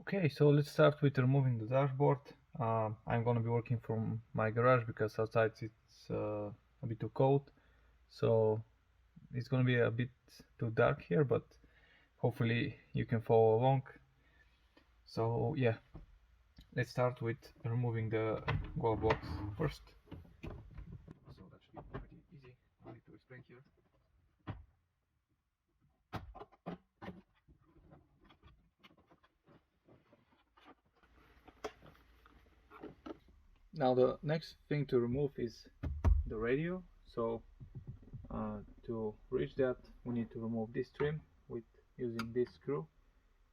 Okay, so let's start with removing the dashboard. I'm gonna be working from my garage because outside it's a bit too cold, so it's gonna be a bit too dark here, but hopefully you can follow along. So yeah, let's start with removing the glove box first. So that should be pretty easy. I need to explain here. Now the next thing to remove is the radio. So to reach that, we need to remove this trim with using this screw.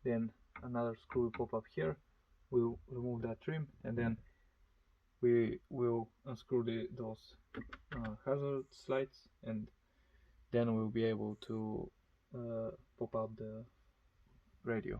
Then another screw will pop up here. We'll remove that trim, and then we will unscrew those hazard slides, and then we'll be able to pop out the radio.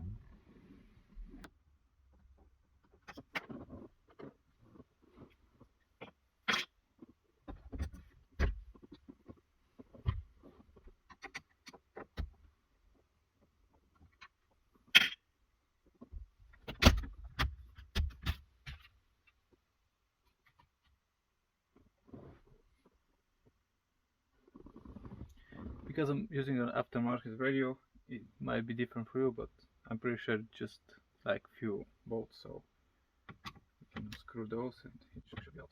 Because I'm using an aftermarket radio, it might be different for you, but I'm pretty sure just like few bolts, so you can screw those and it should be out.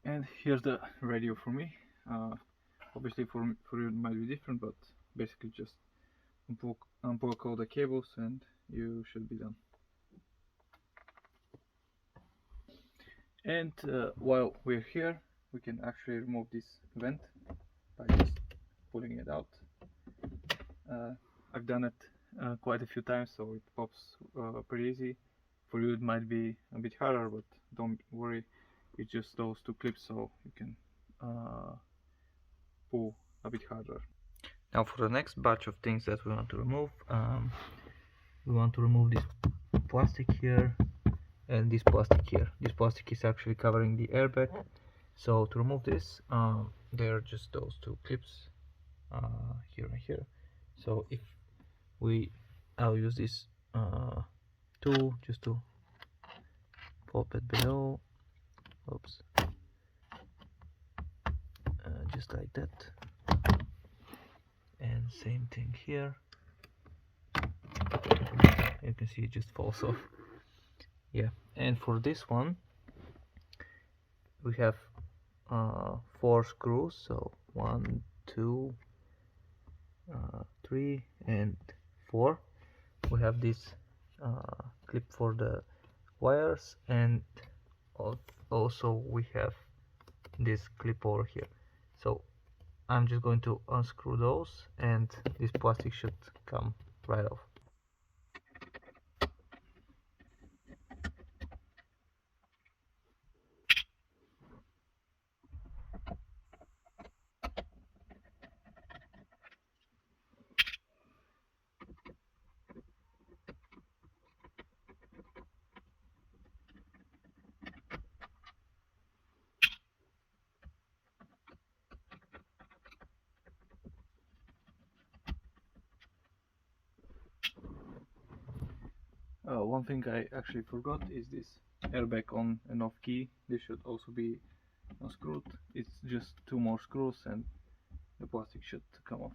And here's the radio for me. Obviously for you it might be different, but basically just unplug all the cables and you should be done. And while we're here, we can actually remove this vent by just pulling it out. I've done it quite a few times, so it pops pretty easy. For you it might be a bit harder, but don't worry, it's just those two clips, so you can pull a bit harder. Now for the next batch of things that we want to remove, we want to remove this plastic here and this plastic here. This plastic is actually covering the airbag, so to remove this, there are just those two clips here and here. So if I'll use this tool just to pop it below. Oops. Just like that, and same thing here. You can see it just falls off. Yeah, and for this one we have 4 screws, so 1, 2, 3 and 4. We have this clip for the wires, and also we have this clip over here. So I'm just going to unscrew those, and this plastic should come right off. One thing I actually forgot is this airbag on and off key. This should also be unscrewed. It's just 2 more screws and the plastic should come off.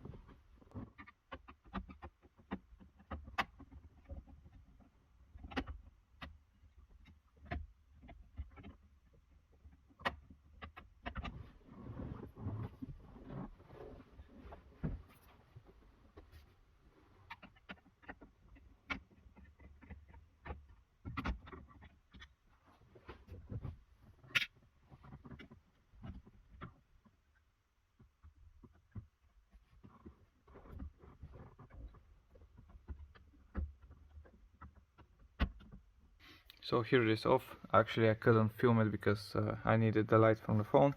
So here it is off. Actually I couldn't film it because I needed the light from the phone.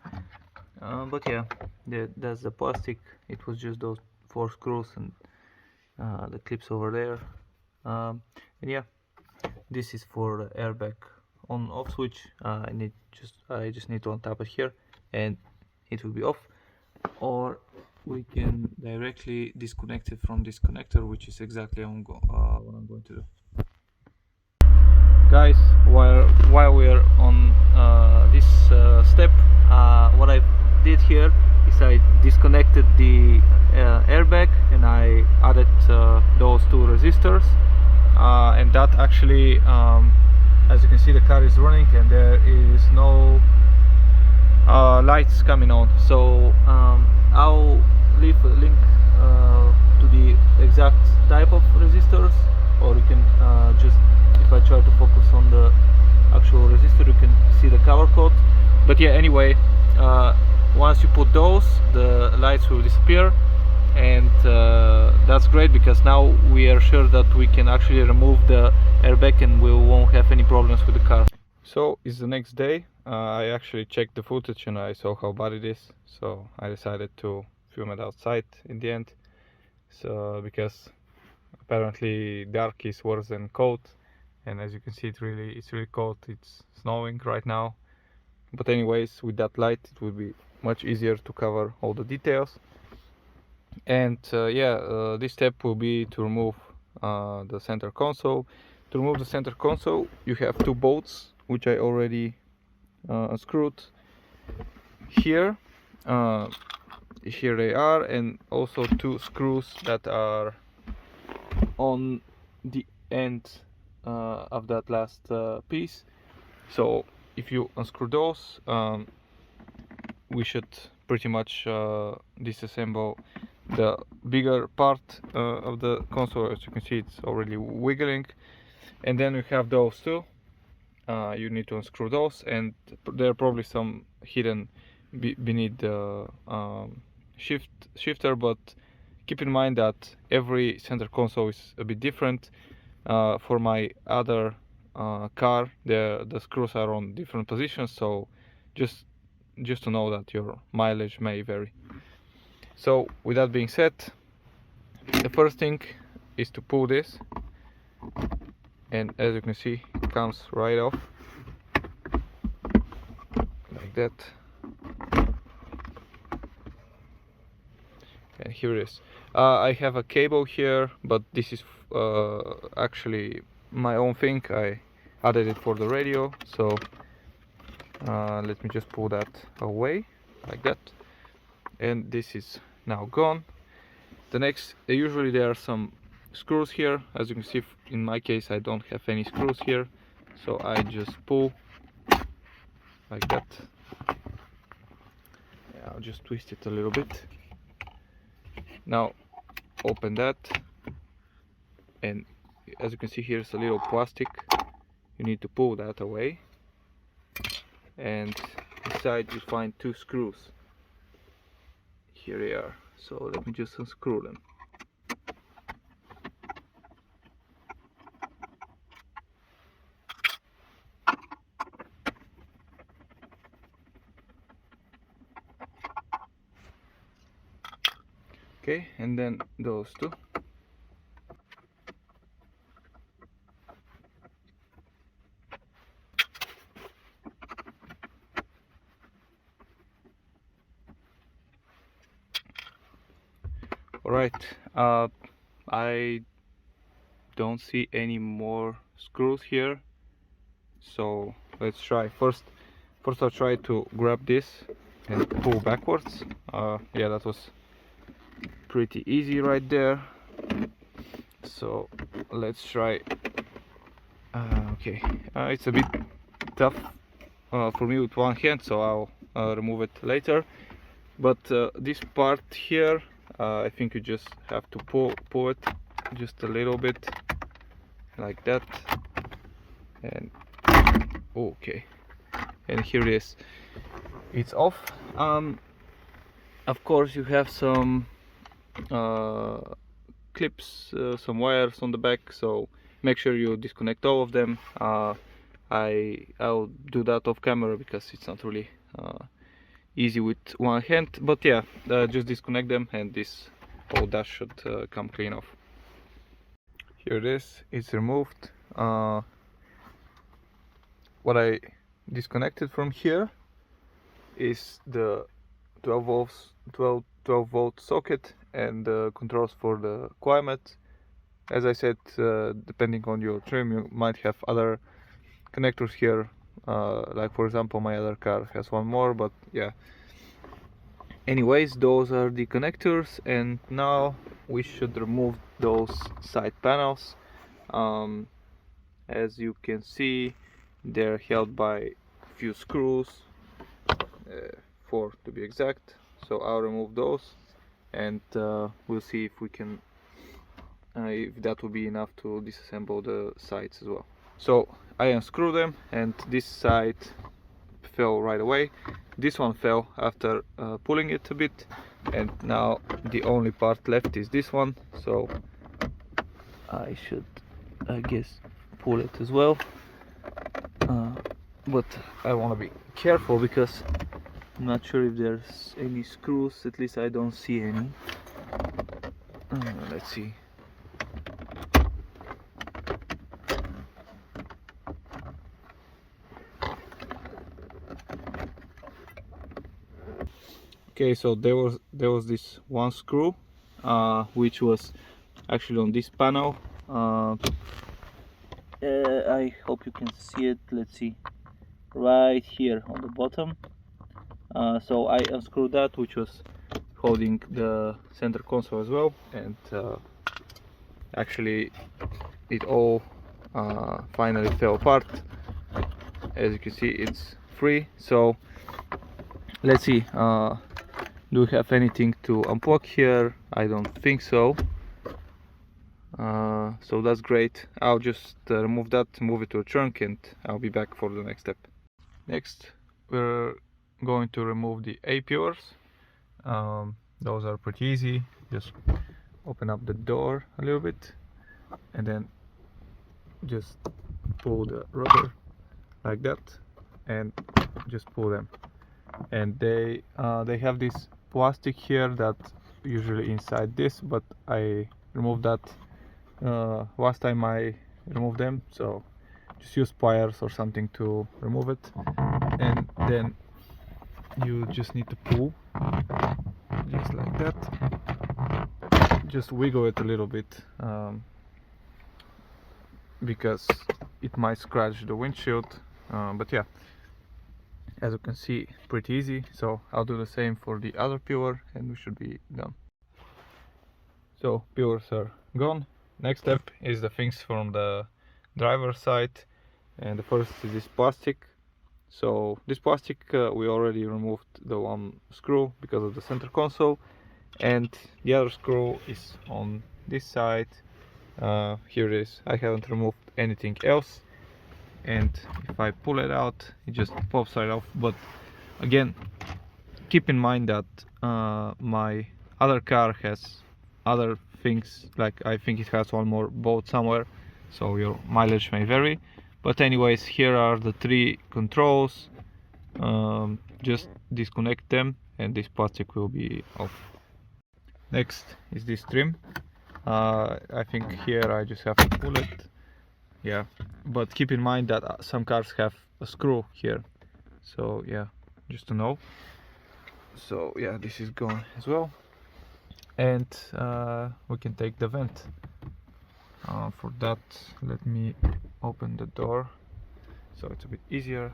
But yeah, that's the plastic. It was just those 4 screws and the clips over there. And yeah, this is for the airbag on off switch. I just need to untap it here and it will be off, or we can directly disconnect it from this connector, which is exactly what I'm going to do. Guys, while we're on this step, what I did here is I disconnected the airbag and I added those 2 resistors, and that actually, as you can see, the car is running and there is no lights coming on. So I'll leave a link to the exact type of resistors, or you can just, if I try to focus on the actual resistor, you can see the color code. But yeah, anyway, once you put those, the lights will disappear, and that's great because now we are sure that we can actually remove the airbag and we won't have any problems with the car. So it's the next day. I actually checked the footage and I saw how bad it is, so I decided to film it outside in the end. So because apparently dark is worse than cold, and as you can see it's really cold. It's snowing right now, but anyways, with that light it will be much easier to cover all the details. And this step will be to remove the center console. To remove the center console, you have 2 bolts which I already unscrewed here. Here they are, and also 2 screws that are on the end of that last piece. So if you unscrew those, we should pretty much disassemble the bigger part of the console. As you can see, it's already wiggling. And then we have those 2. You need to unscrew those, and there are probably some hidden beneath the shifter, but keep in mind that every center console is a bit different. For my other car, the screws are on different positions, so just to know that your mileage may vary. So with that being said, the first thing is to pull this, and as you can see, it comes right off like that. And here it is. I have a cable here, but this is actually my own thing. I added it for the radio, so let me just pull that away like that, and this is now gone. The next, usually there are some screws here. As you can see, in my case I don't have any screws here, so I just pull like that. I'll just twist it a little bit. Now open that, and as you can see, here's a little plastic. You need to pull that away, and inside you find 2 screws. Here they are, so let me just unscrew them. Okay, and then those 2. Alright, I don't see any more screws here, so let's try. First I'll try to grab this and pull backwards. Yeah, that was pretty easy right there, so let's try. Okay, it's a bit tough for me with one hand, so I'll remove it later. But this part here, I think you just have to pull it just a little bit like that, and okay, and here it is, it's off. Of course you have some clips, some wires on the back, so make sure you disconnect all of them. I'll do that off camera because it's not really easy with one hand. But yeah, just disconnect them and this whole dash should come clean off. Here it is, it's removed. What I disconnected from here is the 12 volt socket and the controls for the climate. As I said, depending on your trim, you might have other connectors here. Like for example, my other car has one more, but yeah. Anyways, those are the connectors, and now we should remove those side panels. As you can see, they're held by a few screws, 4 to be exact. So I'll remove those, and we'll see if we can if that will be enough to disassemble the sides as well. So I unscrew them, and this side fell right away. This one fell after pulling it a bit, and now the only part left is this one. So I should, I guess, pull it as well. But I want to be careful because I'm not sure if there's any screws. At least I don't see any. Let's see. Okay, so there was this one screw which was actually on this panel. I hope you can see it. Let's see, right here on the bottom. So I unscrewed that, which was holding the center console as well, and actually it all finally fell apart. As you can see, it's free. So let's see, do we have anything to unplug here? I don't think so. So that's great. I'll just remove that, move it to a trunk, and I'll be back for the next step. Next, we're going to remove the A-pillars. Those are pretty easy. Just open up the door a little bit and then just pull the rubber like that and just pull them. And they have this plastic here that usually inside this, but I removed that last time I removed them, so just use pliers or something to remove it, and then you just need to pull just like that. Just wiggle it a little bit because it might scratch the windshield, but yeah, as you can see, pretty easy. So I'll do the same for the other pillar and we should be done. So pillars are gone. Next step is the things from the driver's side, and the first is this plastic. So this plastic, we already removed the one screw because of the center console, and the other screw is on this side. Here it is. I haven't removed anything else, and if I pull it out, it just pops right off. But again, keep in mind that my other car has other things, like I think it has one more bolt somewhere, so your mileage may vary. But anyways, here are the 3 controls. Just disconnect them and this plastic will be off. Next is this trim. I think here I just have to pull it. Yeah, but keep in mind that some cars have a screw here, so yeah, just to know. So yeah, this is gone as well, and we can take the vent. For that, let me open the door so it's a bit easier.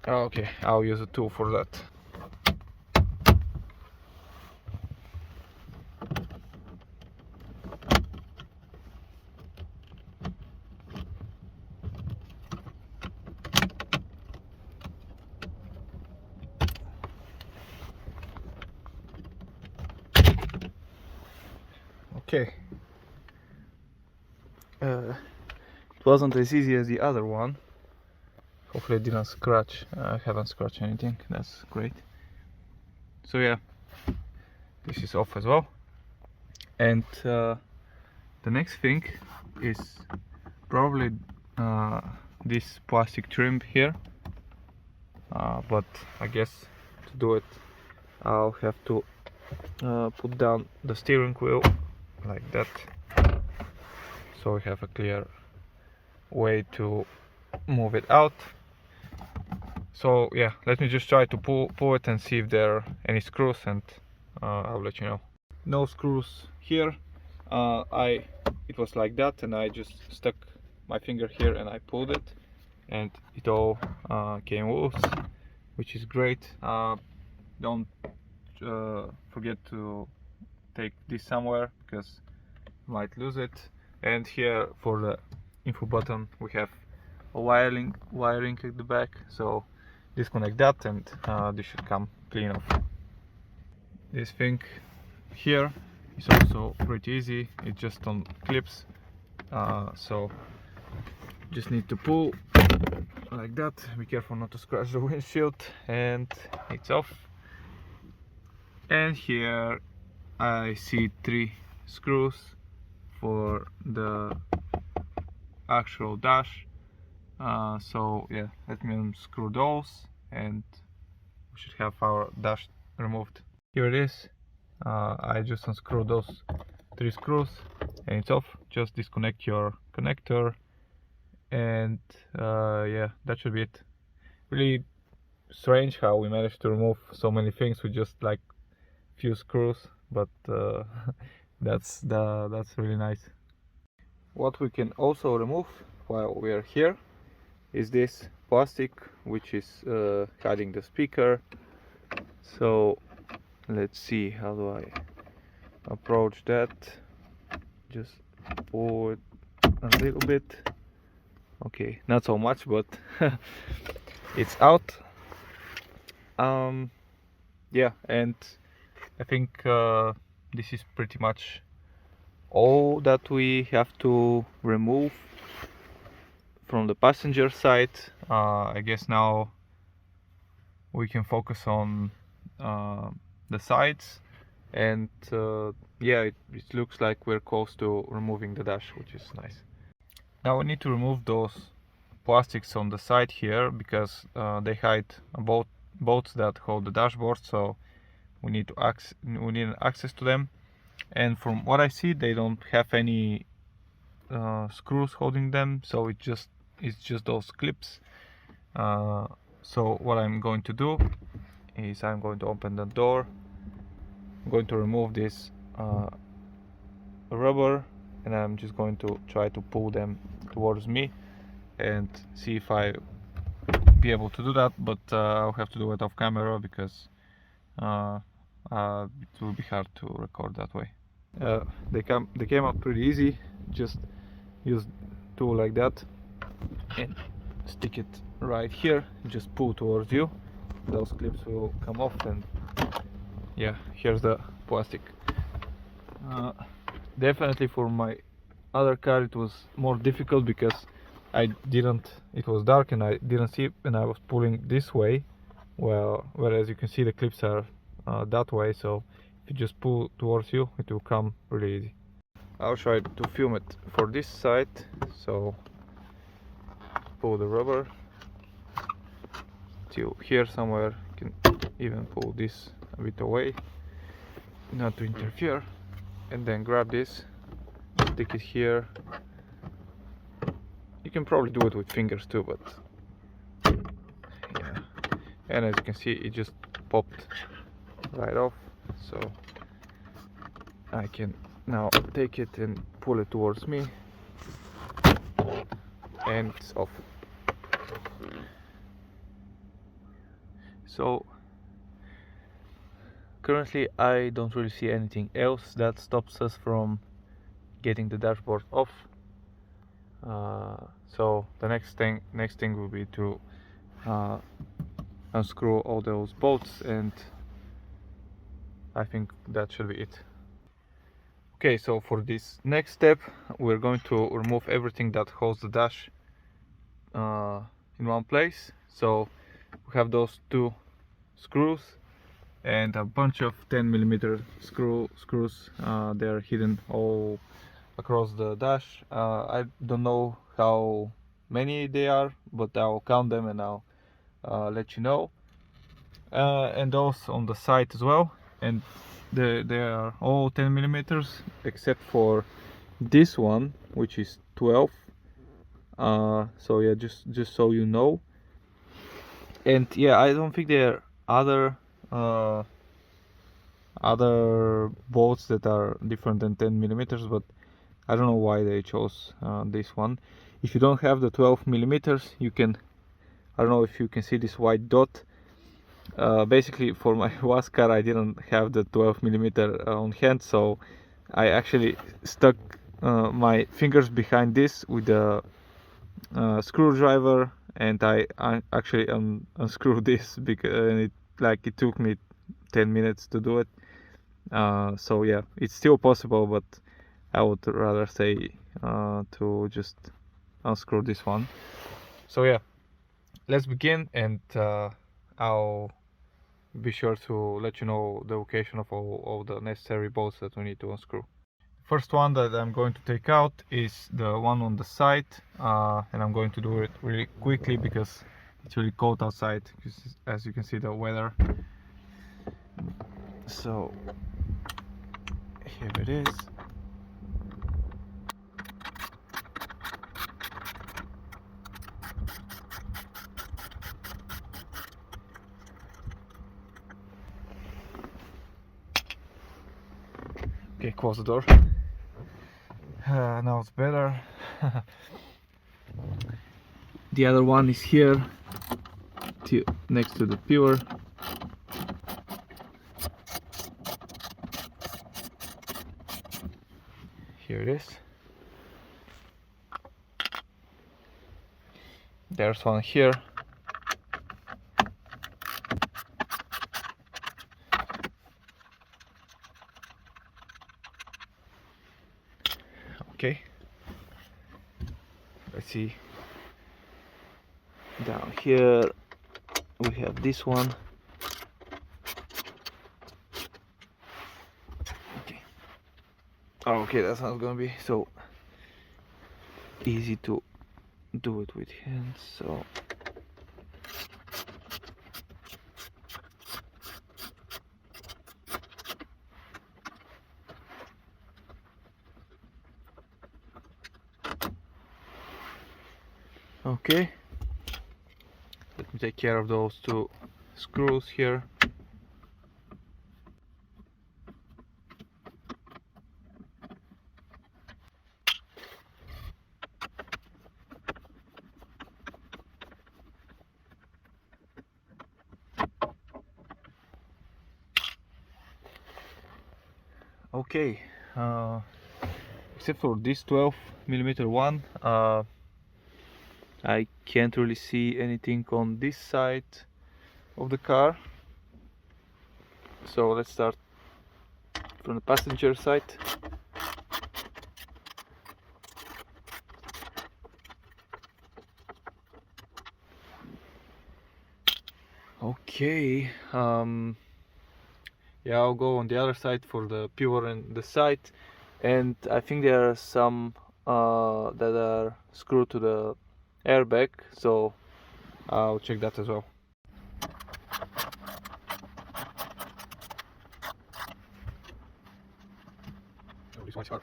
Okay, I'll use a tool for that. Okay, it wasn't as easy as the other one. Hopefully it didn't scratch. I haven't scratched anything, that's great. So yeah, this is off as well. And the next thing is probably this plastic trim here, but I guess to do it I'll have to put down the steering wheel like that, so we have a clear way to move it out. So yeah, let me just try to pull it and see if there are any screws, and I'll let you know. No screws here. It was like that, and I just stuck my finger here and I pulled it, and it all came loose, which is great. Don't forget to take this somewhere, because you might lose it. And here for the info button we have a wiring at the back, so disconnect that and this should come clean off. This thing here is also pretty easy, it's just on clips, so just need to pull like that. Be careful not to scratch the windshield, and it's off. And here I see 3 screws for the actual dash, so yeah, let me unscrew those and we should have our dash removed. Here it is. I just unscrewed those 3 screws and it's off. Just disconnect your connector, and yeah, that should be it. Really strange how we managed to remove so many things with just like few screws, but that's really nice. What we can also remove while we are here is this plastic, which is hiding the speaker. So let's see, how do I approach that? Just pull it a little bit. Okay, not so much, but it's out. Yeah, and I think this is pretty much all that we have to remove from the passenger side. I guess now we can focus on the sides, and yeah, it looks like we're close to removing the dash, which is nice. Now we need to remove those plastics on the side here, because they hide bolts that hold the dashboard, so we need access to them. And from what I see, they don't have any screws holding them, so it's just those clips. So what I'm going to do is I'm going to open the door. I'm going to remove this rubber, and I'm just going to try to pull them towards me and see if I be able to do that, but I'll have to do it off camera, because it will be hard to record that way. They came out pretty easy. Just use tool like that and stick it right here, just pull towards you. Those clips will come off, and yeah, here's the plastic. Definitely for my other car it was more difficult, because it was dark and I didn't see it, and I was pulling this way, whereas you can see the clips are that way, so if you just pull towards you, it will come really easy. I'll try to film it for this side, so pull the rubber till here somewhere. You can even pull this a bit away, not to interfere, and then grab this, stick it here. You can probably do it with fingers too, but yeah. And as you can see, it just popped right off, so I can now take it and pull it towards me, and it's off. So currently I don't really see anything else that stops us from getting the dashboard off. So the next thing will be to unscrew all those bolts, and I think that should be it. Okay, so for this next step, we're going to remove everything that holds the dash in one place. So we have those 2 screws, and a bunch of 10mm screws. They're hidden all across the dash. I don't know how many they are, but I'll count them and I'll let you know. And those on the side as well, and they are all 10mm except for this one, which is 12. So yeah, just so you know. And yeah, I don't think there are other bolts that are different than 10mm, but I don't know why they chose this one. If you don't have the 12mm, you can, I don't know if you can see this white dot. Basically, for my last car I didn't have the 12mm on hand, so I actually stuck my fingers behind this with the screwdriver, and I actually unscrewed this because it took me 10 minutes to do it. So yeah, it's still possible, but I would rather say to just unscrew this one. So yeah, let's begin, and I'll be sure to let you know the location of all the necessary bolts that we need to unscrew. First one that I'm going to take out is the one on the side, and I'm going to do it really quickly because it's really cold outside, as you can see the weather. So here it is. Okay, close the door. Now it's better. The other one is here, next to the pure. Here it is. There's one here. Okay. Let's see. Down here we have this one. Okay. Oh, okay, that's not gonna be so easy to do it with hands, so okay, let me take care of those two screws here. Okay, except for this 12mm one, I can't really see anything on this side of the car. So let's start from the passenger side. Okay, yeah, I'll go on the other side for the pure and the side, and I think there are some that are screwed to the airbag, so I'll check that as well. Oh, this one's hard.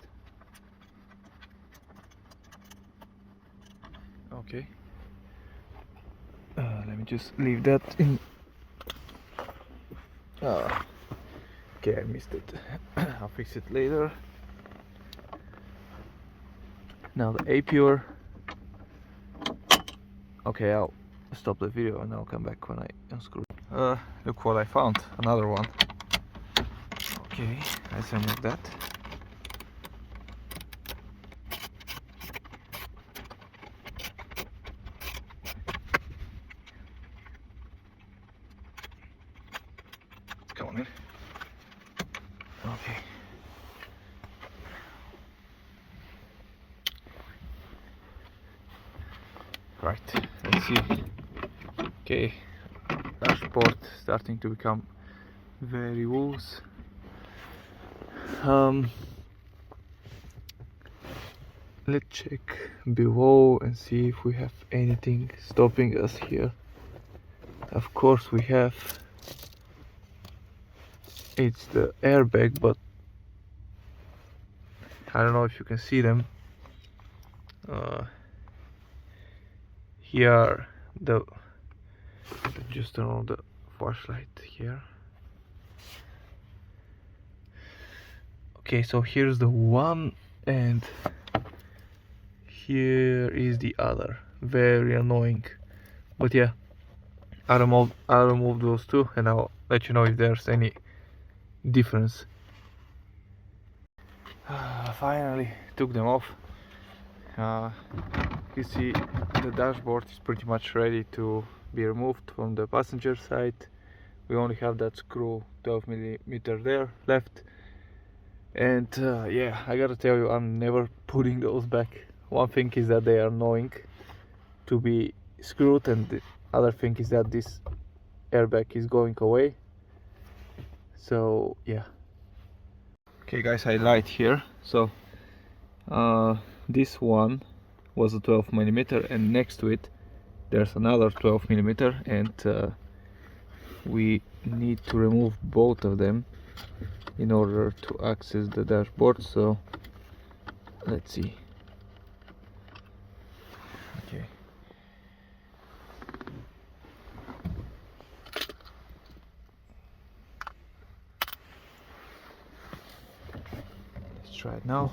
Okay, let me just leave that in. Okay, I missed it. I'll fix it later. Now the A-Pure. Okay, I'll stop the video and I'll come back when I unscrew. Look what I found, another one. Okay, let's remove that. Come on in. Okay. Right, let's see. Okay, dashboard starting to become very loose. Let's check below and see if we have anything stopping us here. Of course we have. It's the airbag, but I don't know if you can see them. Here just turn on the flashlight here. Okay, so here's the one and here is the other. Very annoying, but yeah, I'll remove those two and I'll let you know if there's any difference. Finally took them off. You see the dashboard is pretty much ready to be removed from the passenger side. We only have that screw 12mm there left, and yeah, I gotta tell you, I'm never putting those back. One thing is that they are annoying to be screwed, and the other thing is that this airbag is going away. So yeah. Okay guys, I lied here. So this one was a 12mm, and next to it there's another 12mm, and we need to remove both of them in order to access the dashboard. So let's see. Okay, let's try it now.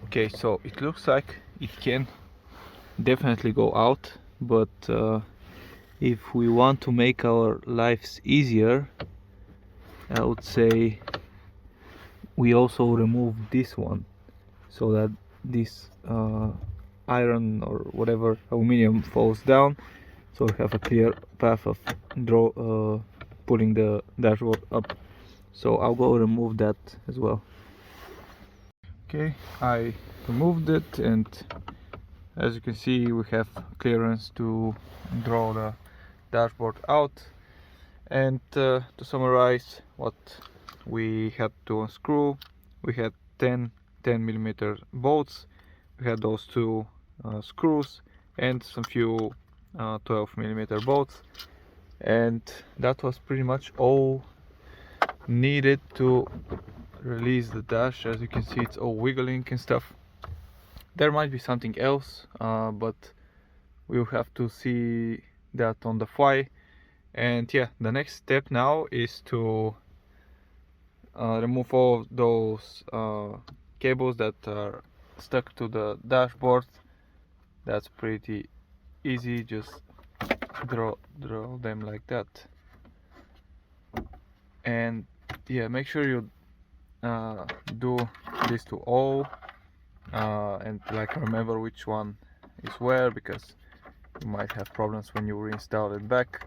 Okay, so it looks like it can definitely go out, but if we want to make our lives easier, I would say we also remove this one, so that this iron or whatever aluminium falls down, so we have a clear path of pulling the dashboard up. So I'll go remove that as well. Okay, I removed it, and as you can see we have clearance to draw the dashboard out. And to summarize what we had to unscrew, we had 10mm bolts, we had those two screws and some few 12mm bolts, and that was pretty much all needed to release the dash. As you can see, it's all wiggling and stuff. There might be something else, but we'll have to see that on the fly. And yeah, the next step now is to remove all of those cables that are stuck to the dashboard. That's pretty easy, just draw them like that. And yeah, make sure you do this to all, and like remember which one is where, because you might have problems when you reinstall it back.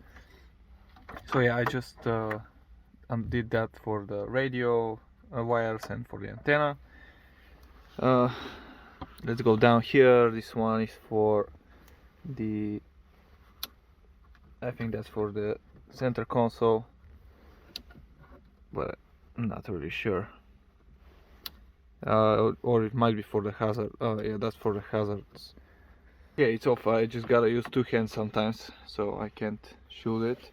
So yeah, I just did that for the radio wires and for the antenna. Let's go down here. This one is for the, I think that's for the center console, but I'm not really sure. Or it might be for the hazard. Yeah, that's for the hazards. Yeah, it's off. I just gotta use two hands sometimes, so I can't shoot it.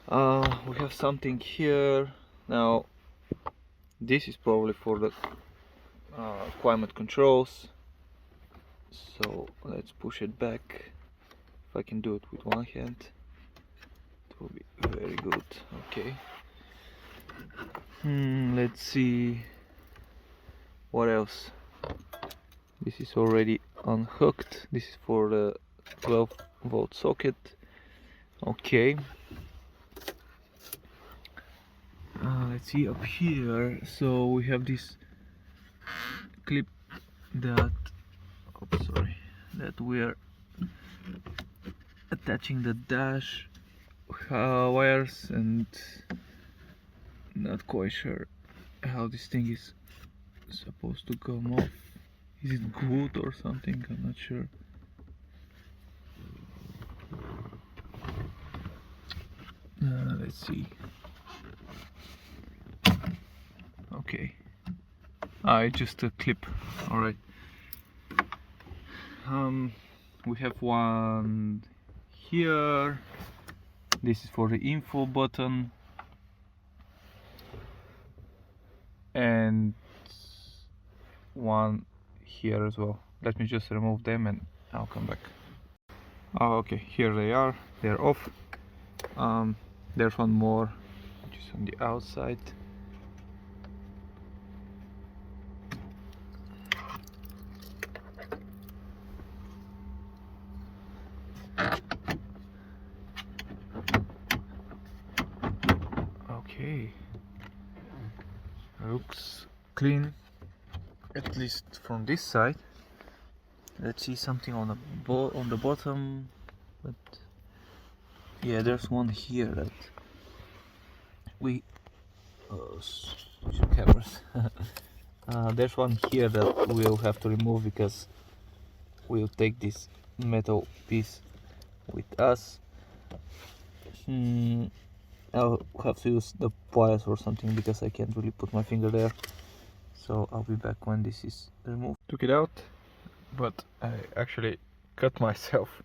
We have something here. Now this is probably for the climate controls, so let's push it back. If I can do it with one hand, it will be very good. Okay, let's see what else. This is already unhooked. This is for the 12-volt socket. Okay, let's see up here. So we have this clip that, that we are attaching the dash wires, and Not quite sure how this thing is supposed to come off. Is it good or something? I'm not sure. Let's see. Okay. It's just a clip. Alright. We have one here. This is for the info button. And one here as well. Let me just remove them and I'll come back. Oh, okay, here they are. They're off. There's one more which is on the outside. Okay, looks clean, at least from this side. Let's see something on the bottom, but yeah, there's one here that we switch cameras. There's one here that we'll have to remove because we'll take this metal piece with us. I'll have to use the pliers or something because I can't really put my finger there. So I'll be back when this is removed. Took it out, but I actually cut myself.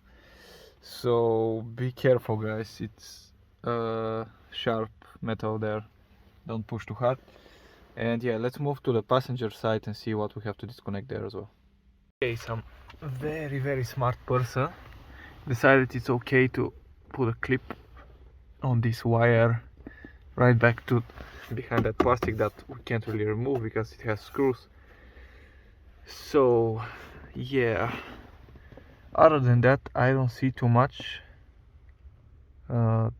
So be careful, guys. It's sharp metal there. Don't push too hard. And yeah, let's move to the passenger side and see what we have to disconnect there as well. Okay, some very smart person decided it's okay to put a clip on this wire right back to behind that plastic that we can't really remove because it has screws. So yeah, other than that I don't see too much to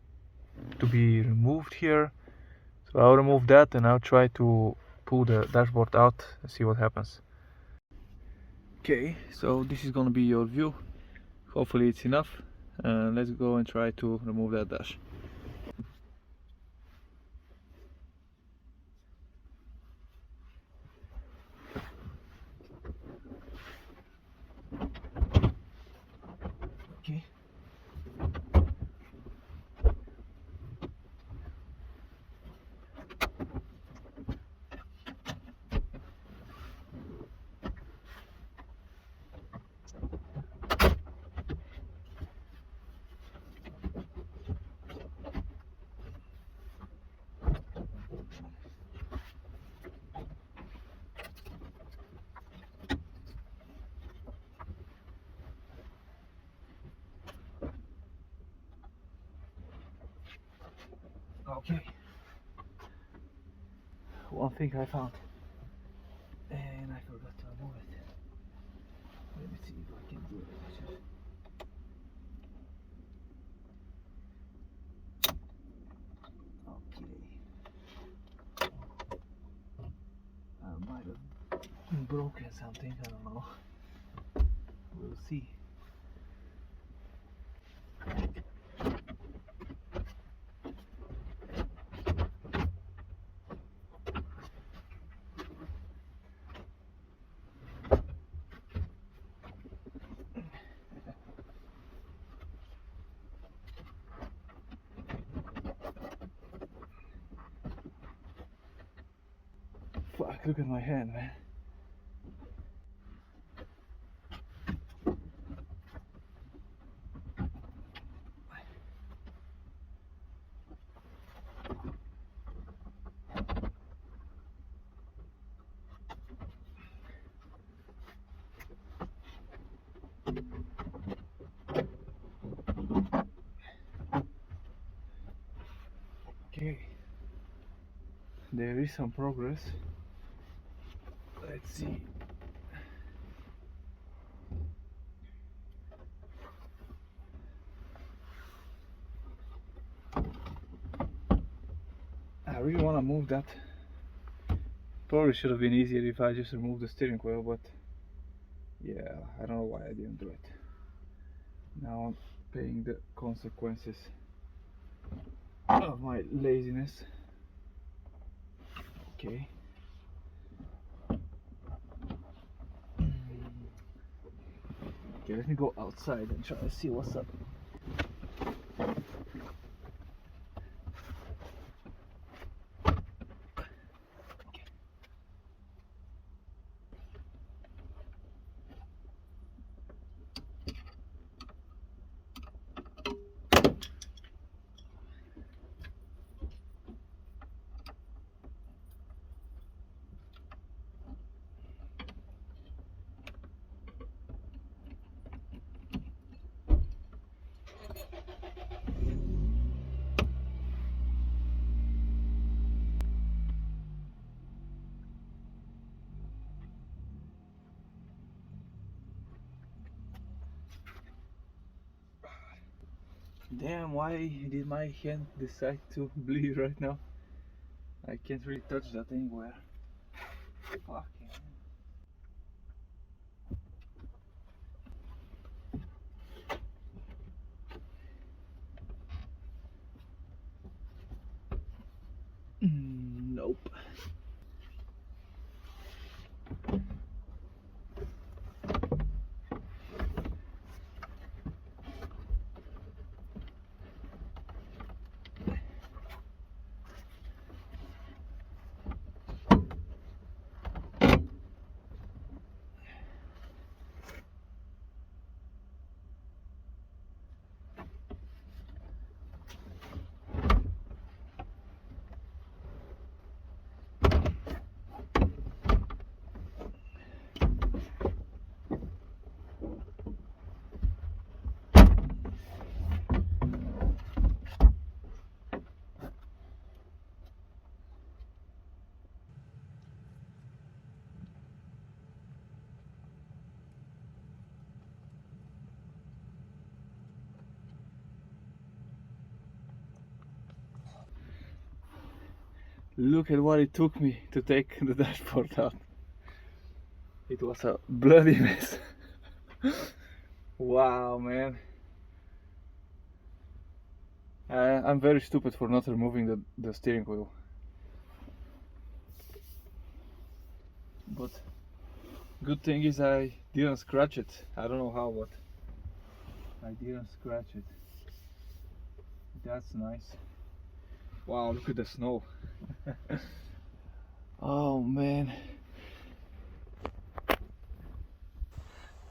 be removed here. So I'll remove that and I'll try to pull the dashboard out and see what happens. Okay, so this is gonna be your view. Hopefully it's enough. Let's go and try to remove that dash. Okay. Okay. One thing I found, and I forgot to remove it. Let me see if I can do it. Okay. I might have broken something, I don't know. We'll see. Fuck, look at my hand, man. Okay, there is some progress. Let's see. I really want to move that. Probably should have been easier if I just removed the steering wheel, but yeah, I don't know why I didn't do it. Now I'm paying the consequences of my laziness. Okay. Okay, let me go outside and try to see what's up. Damn, why did my hand decide to bleed right now? I can't really touch that anywhere. Fucking. Nope. Look at what it took me to take the dashboard out. It was a bloody mess. Wow, man. I'm very stupid for not removing the steering wheel. But good thing is I didn't scratch it. I don't know how, but I didn't scratch it. That's nice. Wow, look at the snow. Oh man.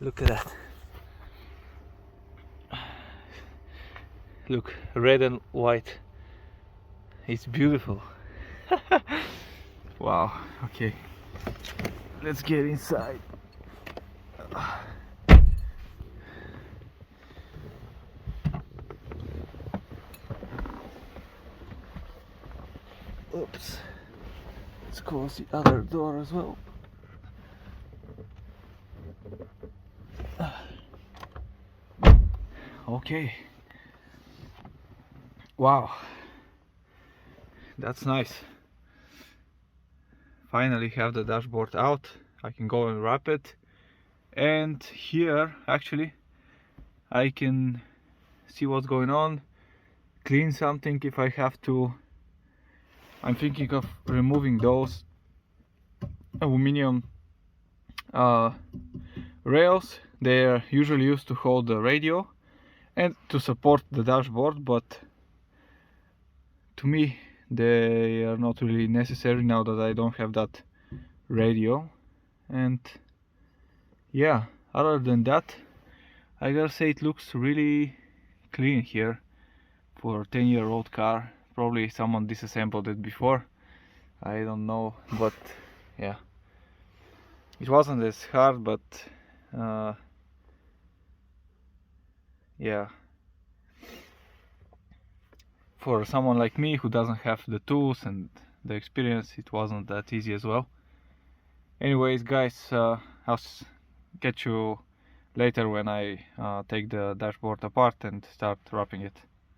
Look at that. Look, red and white. It's beautiful. Wow, okay. Let's get inside. Oops. Let's close the other door as well. Okay. Wow. That's nice. Finally have the dashboard out. I can go and wrap it. And here actually I can see what's going on, clean something if I have to. I'm thinking of removing those aluminum rails. They're usually used to hold the radio and to support the dashboard, but to me they are not really necessary now that I don't have that radio. And yeah, other than that, I gotta say it looks really clean here for a 10-year-old car. Probably someone disassembled it before, I don't know, but yeah, it wasn't as hard, but yeah, for someone like me who doesn't have the tools and the experience, it wasn't that easy as well. Anyways guys, I'll catch you later when I take the dashboard apart and start wrapping it.